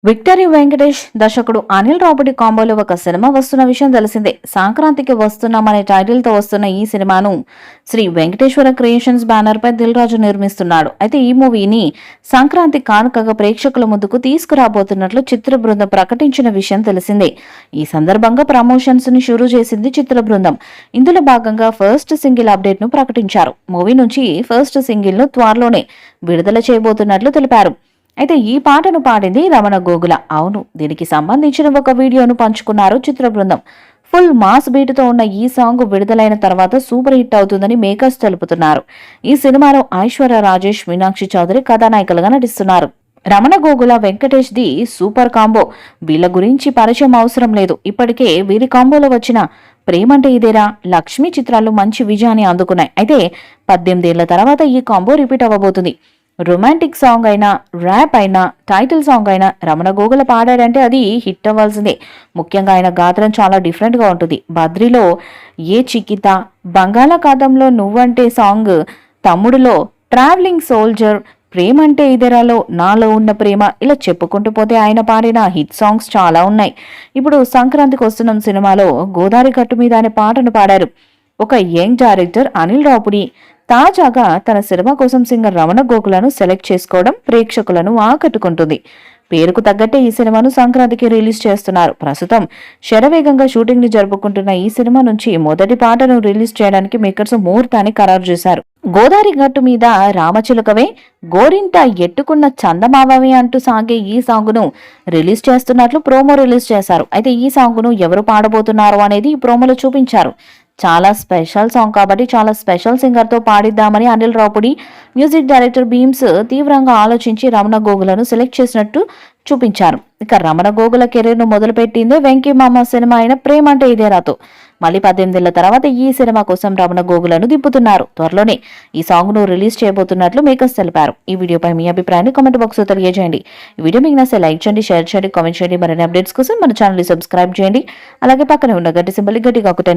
Victory Venkatesh దర్శకుడు అనిల్ రావుపూడి కాంబోలో ఒక cinema వస్తున్న విషయం తెలిసిందే. సంక్రాంతికి వస్తున్నామనే టైటిల్ తో వస్తున్న ఈ సినిమాను శ్రీ వెంకటేశ్వర క్రియేషన్స్ బ్యానర్ పై దిల్ రాజు నిర్మిస్తున్నాడు. అయితే ఈ మూవీని సంక్రాంతి కానుకగా ప్రేక్షకుల ముందుకు తీసుకురాబోతున్నట్లు చిత్ర బృందం ప్రకటించిన విషయం తెలిసిందే. ఈ సందర్భంగా ప్రమోషన్స్ ని షురూ చేసింది చిత్ర బృందం. ఇందులో భాగంగా ఫస్ట్ సింగిల్ అప్డేట్ ను ప్రకటించారు. మూవీ నుంచి ఫస్ట్ సింగిల్ ను త్వరలోనే విడుదల చేయబోతున్నట్లు తెలిపారు. అయితే ఈ పాటను పాడింది రమణ గోగుల. అవును, దీనికి సంబంధించిన ఒక వీడియోను పంచుకున్నారు చిత్ర బృందం. ఫుల్ మాస్ బీటుతో ఉన్న ఈ సాంగ్ విడుదలైన తర్వాత సూపర్ హిట్ అవుతుందని మేకర్స్ తెలుపుతున్నారు. ఈ సినిమాలో ఐశ్వర్య రాజేష్, మీనాక్షి చౌదరి కథానాయికలుగా నటిస్తున్నారు. Ramana Gogula Venkatesh the super combo. వీళ్ళ గురించి పరిచయం అవసరం లేదు. ఇప్పటికే వీరి కాంబోలో వచ్చిన ప్రేమంటే ఇదేరా, లక్ష్మి చిత్రాలు మంచి విజయాన్ని అందుకున్నాయి. అయితే 18 ఏళ్ల తర్వాత ఈ కాంబో రిపీట్ అవ్వబోతుంది. రొమాంటిక్ సాంగ్ అయినా, ర్యాప్ అయినా, టైటిల్ సాంగ్ అయినా రమణ గోగుల పాడాడంటే అది హిట్ అవ్వాల్సిందే. ముఖ్యంగా ఆయన గాత్రం చాలా డిఫరెంట్ గా ఉంటుంది. బద్రిలో ఏ చికిత, బంగాళాఖాతంలో నువ్వంటే సాంగ్, తమ్ముడులో ట్రావెలింగ్ సోల్జర్, ప్రేమంటే ఇదరాలో నాలో ఉన్న ప్రేమ, ఇలా చెప్పుకుంటూ పోతే ఆయన పాడిన హిట్ సాంగ్స్ చాలా ఉన్నాయి. ఇప్పుడు సంక్రాంతికి వస్తున్న సినిమాలో గోదావరి గట్టు మీద అనే పాటను పాడారు. ఒక యంగ్ డైరెక్టర్ అనిల్ రావుపూడి తాజాగా తన సినిమా కోసం సింగర్ రమణ గోగులను సెలెక్ట్ చేసుకోవడం ప్రేక్షకులను ఆకట్టుకుంటుంది. పేరుకు తగ్గట్టే ఈ సినిమాను సంక్రాంతికి రిలీజ్ చేస్తున్నారు. ప్రస్తుతం శరవేగంగా షూటింగ్ ని జరుపుకుంటున్న ఈ సినిమా నుంచి మొదటి పాటను రిలీజ్ చేయడానికి మేకర్స్ ముహూర్తాన్ని ఖరారు చేశారు. గోదావరి గట్టు మీద రామచిలుకవే, గోరింట ఎట్టుకున్న చందమావమే అంటూ సాగే ఈ సాంగ్ ను రిలీజ్ చేస్తున్నట్లు ప్రోమో రిలీజ్ చేశారు. అయితే ఈ సాంగ్ ను ఎవరు పాడబోతున్నారు అనేది ఈ ప్రోమోలో చూపించారు. చాలా స్పెషల్ సాంగ్ కాబట్టి చాలా స్పెషల్ సింగర్ తో పాడిద్దామని అనిల్ రావుపూడి, మ్యూజిక్ డైరెక్టర్ బీమ్స్ తీవ్రంగా ఆలోచించి రమణ గోగులను సెలెక్ట్ చేసినట్టు చూపించారు. ఇక రమణ గోగుల కెరీర్ ను మొదలుపెట్టిందే వెంకీ మామ సినిమా అయిన ప్రేమంటే ఇదేరాతో. మళ్ళీ 18 ఏళ్ల తర్వాత ఈ సినిమా కోసం రమణ గోగులను దింపుతున్నారు. త్వరలోనే ఈ సాంగ్ ను రిలీజ్ చేయబోతున్నట్లు మేకర్స్ తెలిపారు. ఈ వీడియోపై మీ అభిప్రాయాన్ని కామెంట్ బాక్స్ లో తెలియజేయండి. ఈ వీడియో మీకు నచ్చితే లైక్ చేయండి, షేర్ చేయండి, కామెంట్ చేయండి. మరిన్ని అప్డేట్స్ కోసం మన ఛానల్ ని సబ్స్క్రైబ్ చేయండి. అలాగే పక్కనే ఉన్న గంట సింబల్ గట్టిగా కొట్టండి.